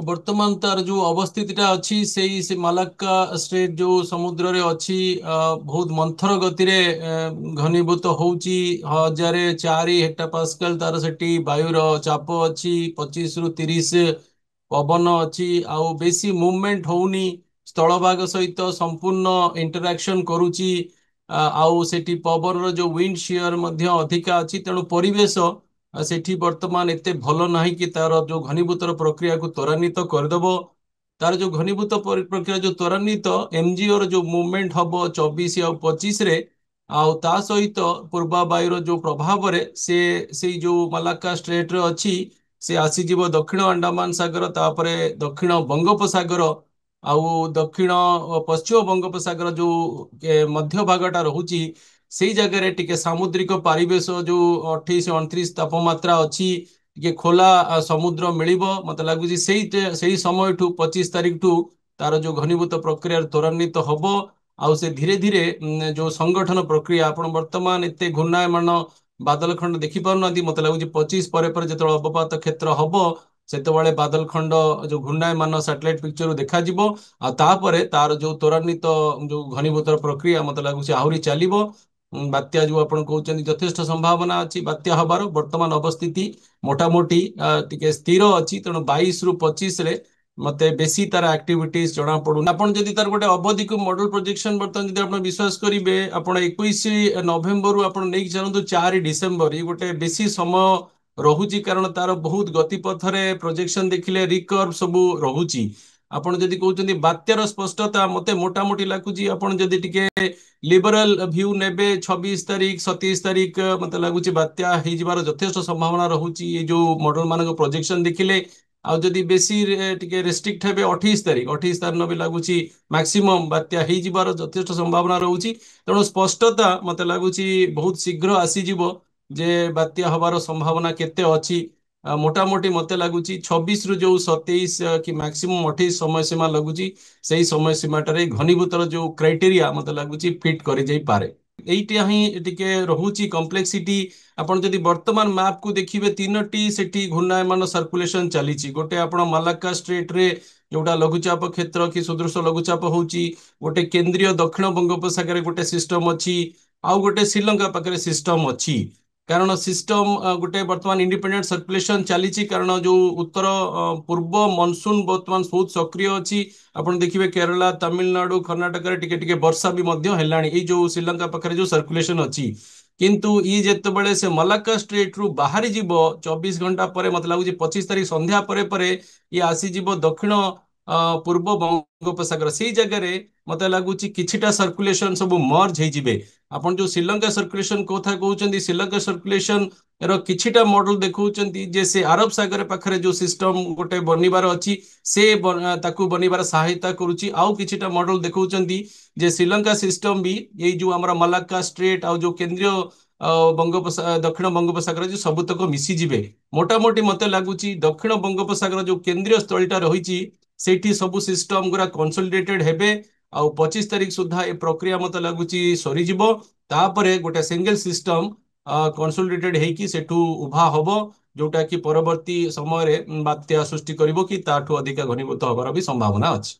ବର୍ତ୍ତମାନ ତାର ଯୋଉ ଅବସ୍ଥିତିଟା ଅଛି ସେ ମାଲାକ୍କା ଷ୍ଟ୍ରେଟ୍ ଯୋଉ ସମୁଦ୍ରରେ ଅଛି ବହୁତ ମନ୍ଥର ଗତିରେ ଘନୀଭୂତ ହଉଛି 1004 ହେକ୍ଟୋପାସ୍କାଲ ତାର ସେଠି ବାୟୁର ଚାପ ଅଛି 25 ରୁ 30 ପବନ ଅଛି ଆଉ ବେଶୀ ମୁଭମେଣ୍ଟ ହଉନି ସ୍ଥଳଭାଗ ସହିତ ସମ୍ପୂର୍ଣ୍ଣ ଇଣ୍ଟରାକ୍ସନ କରୁଛି ଆଉ ସେଠି ପବନର ଯୋଉ ୱିଣ୍ଡ ଶିୟର ମଧ୍ୟ ଅଧିକା ଅଛି ତେଣୁ ପରିବେଶ ସେଠି ବର୍ତ୍ତମାନ ଏତେ ଭଲ ନାହିଁ କି ତାର ଯୋଉ ଘନୀଭୂତର ପ୍ରକ୍ରିୟାକୁ ତ୍ୱରାନ୍ୱିତ କରିଦେବ। ତାର ଯୋଉ ଘନୀଭୂତ ପ୍ରକ୍ରିୟା ଯୋଉ ତ୍ୱରାନ୍ୱିତ ଏମଜିଓ ର ଯୋଉ ମୁଭମେଣ୍ଟ ହବ 24 ଆଉ 25 ରେ ଆଉ ତା ସହିତ ପୂର୍ବା ବାୟୁର ଯୋଉ ପ୍ରଭାବରେ ସେ ସେଇ ଯୋଉ ମାଲାକ୍କା ଷ୍ଟ୍ରେଟରେ ଅଛି ସେ ଆସିଯିବ ଦକ୍ଷିଣ ଆଣ୍ଡାମାନ ସାଗର ତାପରେ ଦକ୍ଷିଣ ବଙ୍ଗୋପସାଗର ଆଉ ଦକ୍ଷିଣ ପଶ୍ଚିମ ବଙ୍ଗୋପସାଗର ଯୋଉ ମଧ୍ୟ ଭାଗଟା ରହୁଛି ସେଇ ଜାଗାରେ ଟିକେ ସାମୁଦ୍ରିକ ପାରିବେଶ ଯୋଉ 28 29 ତାପମାତ୍ରା ଅଛି ଟିକେ ଖୋଲା ସମୁଦ୍ର ମିଳିବ ମତେ ଲାଗୁଛି ସେଇ ସମୟଠୁ 25 ତାରିଖଠୁ ତାର ଯୋଉ ଘନୀଭୂତ ପ୍ରକ୍ରିୟା ତ୍ୱରାନ୍ୱିତ ହବ ଆଉ ସେ ଧୀରେ ଧୀରେ ଯୋଉ ସଂଗଠନ ପ୍ରକ୍ରିୟା ଆପଣ ବର୍ତ୍ତମାନ ଏତେ ଘୂର୍ଣ୍ଣାୟମାନ ବାଦଲ ଖଣ୍ଡ ଦେଖି ପାରୁନାହାନ୍ତି ମତେ ଲାଗୁଛି 25 ପରେ ପରେ ଯେତେବେଳେ ଅବପାତ କ୍ଷେତ୍ର ହବ ସେତେବେଳେ ବାଦଲ ଖଣ୍ଡ ଯୋଉ ଘୂର୍ଣ୍ଣାୟମାନ ସାଟେଲାଇଟ ପିକ୍ଚର ଦେଖାଯିବ ଆଉ ତାପରେ ତାର ଯୋଉ ତ୍ୱରାନ୍ୱିତ ଯୋଉ ଘନୀଭୂତ ପ୍ରକ୍ରିୟା ମତେ ଲାଗୁଛି ଆହୁରି ଚାଲିବ ବାତ୍ୟା ଯୋଉ ଆପଣ କହୁଛନ୍ତି ଯଥେଷ୍ଟ ସମ୍ଭାବନା ଅଛି ବାତ୍ୟା ହବାର ବର୍ତ୍ତମାନ ଅବସ୍ଥିତି ମୋଟାମୋଟି ଟିକେ ସ୍ଥିର ଅଛି ତେଣୁ 22 ରୁ 25 ରେ ମତେ ବେଶୀ ତାର ଆକ୍ଟିଭିଟିଜ ଜଣା ପଡୁନି ଆପଣ ଯଦି ତାର ଗୋଟେ ଅବଧିକୁ ମଡେଲ ପ୍ରୋଜେକ୍ସନ ବର୍ତ୍ତମାନ ଯଦି ଆପଣ ବିଶ୍ୱାସ କରିବେ ଆପଣ 21 ନଭେମ୍ବରରୁ ଆପଣ ନେଇକି ଚାଲନ୍ତୁ 4 ଡିସେମ୍ବର ଏଇ ଗୋଟେ ବେଶୀ ସମୟ ରହୁଛି କାରଣ ତାର ବହୁତ ଗତିପଥରେ ପ୍ରୋଜେକ୍ସନ ଦେଖିଲେ ରିକର୍ଭ ସବୁ ରହୁଛି ଆପଣ ଯଦି କହୁଛନ୍ତି ବାତ୍ୟାର ସ୍ପଷ୍ଟତା ମତେ ମୋଟାମୋଟି ଲାଗୁଛି ଆପଣ ଯଦି ଟିକେ ଲିବରାଲ ଭ୍ୟୁ ନେବେ 26 ତାରିଖ 27 ତାରିଖ ମତେ ଲାଗୁଛି ବାତ୍ୟା ହେଇଯିବାର ଯଥେଷ୍ଟ ସମ୍ଭାବନା ରହୁଛି ଏଇ ଯୋଉ ମଡେଲ ମାନଙ୍କ ପ୍ରୋଜେକ୍ସନ ଦେଖିଲେ ଆଉ ଯଦି ବେଶୀ ଟିକେ ରେଷ୍ଟ୍ରିକ୍ଟ ହେବେ 28 ତାରିଖ ବି ଲାଗୁଛି ମାକ୍ସିମମ୍ ବାତ୍ୟା ହେଇଯିବାର ଯଥେଷ୍ଟ ସମ୍ଭାବନା ରହୁଛି ତେଣୁ ସ୍ପଷ୍ଟତା ମତେ ଲାଗୁଛି ବହୁତ ଶୀଘ୍ର ଆସିଯିବ ଯେ ବାତ୍ୟା ହବାର ସମ୍ଭାବନା କେତେ ଅଛି ମୋଟାମୋଟି ମତେ ଲାଗୁଛି 26 ରୁ ଯୋଉ 27 କି ମାକ୍ସିମମ୍ 28 ସମୟ ସୀମା ଲାଗୁଛି ସେଇ ସମୟ ସୀମାଟାରେ ଘନୀଭୂତର ଯୋଉ କ୍ରାଇଟେରିଆ ମତେ ଲାଗୁଛି ଫିଟ୍ କରିଯାଇପାରେ ଏଇଟା ହିଁ ଟିକେ ରହୁଛି କମ୍ପ୍ଲେକ୍ସିଟି ଆପଣ ଯଦି ବର୍ତ୍ତମାନ ମ୍ୟାପ୍ କୁ ଦେଖିବେ ତିନୋଟି ସେଠି ଘୂର୍ଣ୍ଣାୟମାନ ସର୍କୁଲେସନ ଚାଲିଛି ଗୋଟେ ଆପଣ ମାଲାକ୍କା ଷ୍ଟ୍ରେଟ ରେ ଯୋଉଟା ଲଘୁଚାପ କ୍ଷେତ୍ର କି ସଦୃଶ ଲଘୁଚାପ ହଉଛି ଗୋଟେ କେନ୍ଦ୍ରୀୟ ଦକ୍ଷିଣ ବଙ୍ଗୋପସାଗରରେ ଗୋଟେ ସିଷ୍ଟମ ଅଛି ଆଉ ଗୋଟେ ଶ୍ରୀଲଙ୍କା ପାଖରେ ସିଷ୍ଟମ ଅଛି କାରଣ ସିଷ୍ଟମ ଗୋଟେ ବର୍ତ୍ତମାନ ଇଣ୍ଡିପେଣ୍ଡେଣ୍ଟ ସର୍କୁଲେସନ ଚାଲିଛି କାରଣ ଯୋଉ ଉତ୍ତର ପୂର୍ବ ମନସୁନ ବର୍ତ୍ତମାନ ବହୁତ ସକ୍ରିୟ ଅଛି ଆପଣ ଦେଖିବେ କେରଳ ତାମିଲନାଡୁ କର୍ଣ୍ଣାଟକରେ ଟିକେ ଟିକେ ବର୍ଷା ବି ମଧ୍ୟ ହେଲାଣି ଏଇ ଯୋଉ ଶ୍ରୀଲଙ୍କା ପାଖରେ ଯୋଉ ସର୍କୁଲେସନ ଅଛି କିନ୍ତୁ ଇଏ ଯେତେବେଳେ ସେ ମଲାକ୍କା ଷ୍ଟ୍ରେଟ ରୁ ବାହାରି ଯିବ 24 ଘଣ୍ଟା ପରେ ମତେ ଲାଗୁଛି 25 ତାରିଖ ସନ୍ଧ୍ୟା ପରେ ପରେ ଇଏ ଆସିଯିବ ଦକ୍ଷିଣ ପୂର୍ବ ବଙ୍ଗୋପସାଗର ସେଇ ଜାଗାରେ ମତେ ଲାଗୁଛି କିଛିଟା ସର୍କୁଲେସନ ସବୁ ମର୍ଜ ହେଇଯିବେ ଆପଣ ଯୋଉ ଶ୍ରୀଲଙ୍କା ସର୍କୁଲେସନ କଥା କହୁଛନ୍ତି ଶ୍ରୀଲଙ୍କା ସର୍କୁଲେସନ ର କିଛିଟା ମଡେଲ ଦେଖଉଛନ୍ତି ଯେ ସେ ଆରବ ସାଗର ପାଖରେ ଯୋଉ ସିଷ୍ଟମ ଗୋଟେ ବନିବାର ଅଛି ସେ ତାକୁ ବନିବାର ସହାୟତା କରୁଛି ଆଉ କିଛିଟା ମଡେଲ ଦେଖଉଛନ୍ତି ଯେ ଶ୍ରୀଲଙ୍କା ସିଷ୍ଟମ ବି ଏଇ ଯୋଉ ଆମର ମଲାକ୍କା ଷ୍ଟ୍ରେଟ ଆଉ ଯୋଉ କେନ୍ଦ୍ରୀୟ ଦକ୍ଷିଣ ବଙ୍ଗୋପସାଗର ଯୋଉ ସବୁତକ ମିଶିଯିବେ ମୋଟାମୋଟି ମତେ ଲାଗୁଛି ଦକ୍ଷିଣ ବଙ୍ଗୋପସାଗର ଯୋଉ କେନ୍ଦ୍ରୀୟ ସ୍ଥଳୀଟା ରହିଛି ସେଇଠି ସବୁ ସିଷ୍ଟମ ଗୁରା କନସୋଲିଡେଟେଡ ହେବେ ଆଉ 25 ତାରିଖ ସୁଦ୍ଧା ଏ ପ୍ରକ୍ରିୟା ମତେ ଲାଗୁଛି ସରିଯିବ ତାପରେ ଗୋଟେ ସିଙ୍ଗଲ ସିଷ୍ଟମ କନସୋଲିଡେଟେଡ ହେଇକି ସେଠୁ ଉଭା ହବ ଯୋଉଟା କି ପରବର୍ତ୍ତୀ ସମୟରେ ବାତ୍ୟା ସୃଷ୍ଟି କରିବ କି ତାଠୁ ଅଧିକା ଘନୀଭୂତ ହବାର ବି ସମ୍ଭାବନା ଅଛି